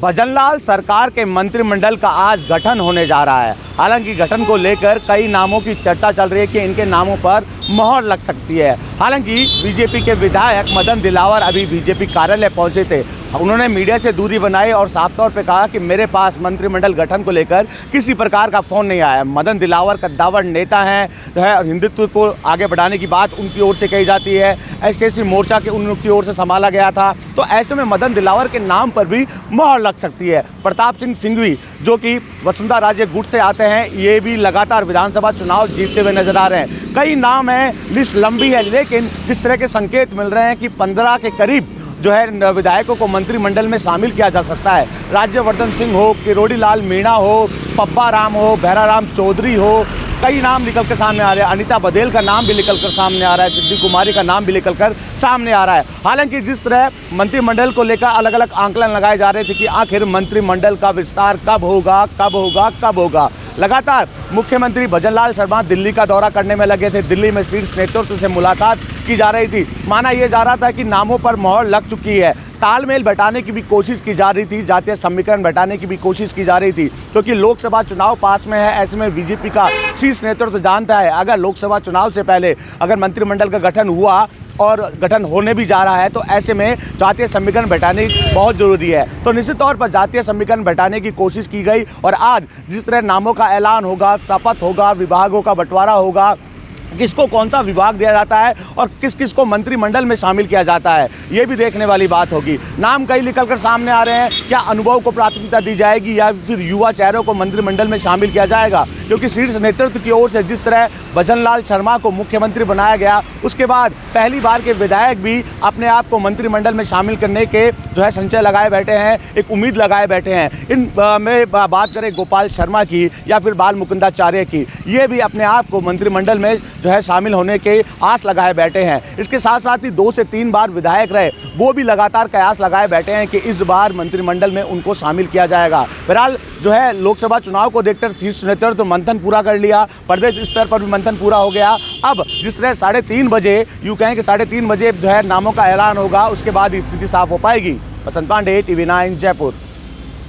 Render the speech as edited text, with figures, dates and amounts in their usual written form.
भजनलाल सरकार के मंत्रिमंडल का आज गठन होने जा रहा है। हालांकि गठन को लेकर कई नामों की चर्चा चल रही है कि इनके नामों पर मोहर लग सकती है। हालांकि बीजेपी के विधायक मदन दिलावर अभी बीजेपी कार्यालय पहुंचे थे। उन्होंने मीडिया से दूरी बनाई और साफ तौर पे कहा कि मेरे पास मंत्रिमंडल गठन को लेकर किसी प्रकार का फ़ोन नहीं आया। मदन दिलावर कद्दावर नेता हैं और हिंदुत्व को आगे बढ़ाने की बात उनकी ओर से कही जाती है। एसटीएससी मोर्चा के उनकी ओर से संभाला गया था, तो ऐसे में मदन दिलावर के नाम पर भी मोहर लग सकती है। प्रताप सिंह सिंघवी जो कि वसुंधरा राजे गुट से आते हैं, ये भी लगातार विधानसभा चुनाव जीतते हुए नजर आ रहे हैं। कई नाम हैं, लिस्ट लंबी है, लेकिन जिस तरह के संकेत मिल रहे हैं कि 15 के करीब जो है विधायकों को मंत्रिमंडल में शामिल किया जा सकता है। राज्यवर्धन सिंह हो, किरोड़ी लाल मीणा हो, पब्बा राम हो, भैराराम चौधरी हो, कई नाम निकल कर सामने आ रहे हैं। अनीता बघेल का नाम भी निकल कर सामने आ रहा है, सिद्धि कुमारी का नाम भी निकल कर सामने आ रहा है। हालांकि जिस तरह मंत्रिमंडल को लेकर अलग अलग आंकलन लगाए जा रहे थे कि आखिर मंत्रिमंडल का विस्तार कब होगा। लगातार मुख्यमंत्री भजनलाल शर्मा दिल्ली का दौरा करने में लगे थे। दिल्ली में शीर्ष नेतृत्व से मुलाकात की जा रही थी। माना यह जा रहा था कि नामों पर मोहर लग चुकी है। तालमेल बैठाने की भी कोशिश की जा रही थी, जातीय समीकरण बैठाने की भी कोशिश की जा रही थी, क्योंकि लोकसभा चुनाव पास में है। ऐसे में बीजेपी का शीर्ष नेतृत्व जानता है अगर लोकसभा चुनाव से पहले अगर मंत्रिमंडल का गठन हुआ और गठन होने भी जा रहा है, तो ऐसे में जातीय समीकरण बैठाने बहुत ज़रूरी है। तो निश्चित तौर पर जातीय समीकरण बैठाने की कोशिश की गई और आज जिस तरह नामों का ऐलान होगा, शपथ होगा, विभागों का बंटवारा होगा, किसको कौन सा विभाग दिया जाता है और किस किस को मंत्रिमंडल में शामिल किया जाता है, ये भी देखने वाली बात होगी। नाम कई निकल कर सामने आ रहे हैं। क्या अनुभव को प्राथमिकता दी जाएगी या फिर युवा चेहरों को मंत्रिमंडल में शामिल किया जाएगा? क्योंकि शीर्ष नेतृत्व की ओर से जिस तरह भजनलाल शर्मा को मुख्यमंत्री बनाया गया, उसके बाद पहली बार के विधायक भी अपने आप को मंत्रिमंडल में शामिल करने के जो है संचय लगाए बैठे हैं, एक उम्मीद लगाए बैठे हैं। इन में बात करें गोपाल शर्मा की या फिर बाल मुकुंदाचार्य की, ये भी अपने आप को मंत्रिमंडल में जो है शामिल होने के आस लगाए बैठे हैं। इसके साथ साथ ही 2 से 3 बार विधायक रहे, वो भी लगातार कयास लगाए बैठे हैं कि इस बार मंत्रिमंडल में उनको शामिल किया जाएगा। फिलहाल जो है लोकसभा चुनाव को देखकर शीर्ष नेतृत्व मंथन पूरा कर लिया, प्रदेश स्तर पर भी मंथन पूरा हो गया। अब जिस तरह 3:30 बजे, यूँ कहें कि 3:30 बजे जो है नामों का ऐलान होगा, उसके बाद स्थिति साफ हो पाएगी। बसंत पांडे, TV9 जयपुर।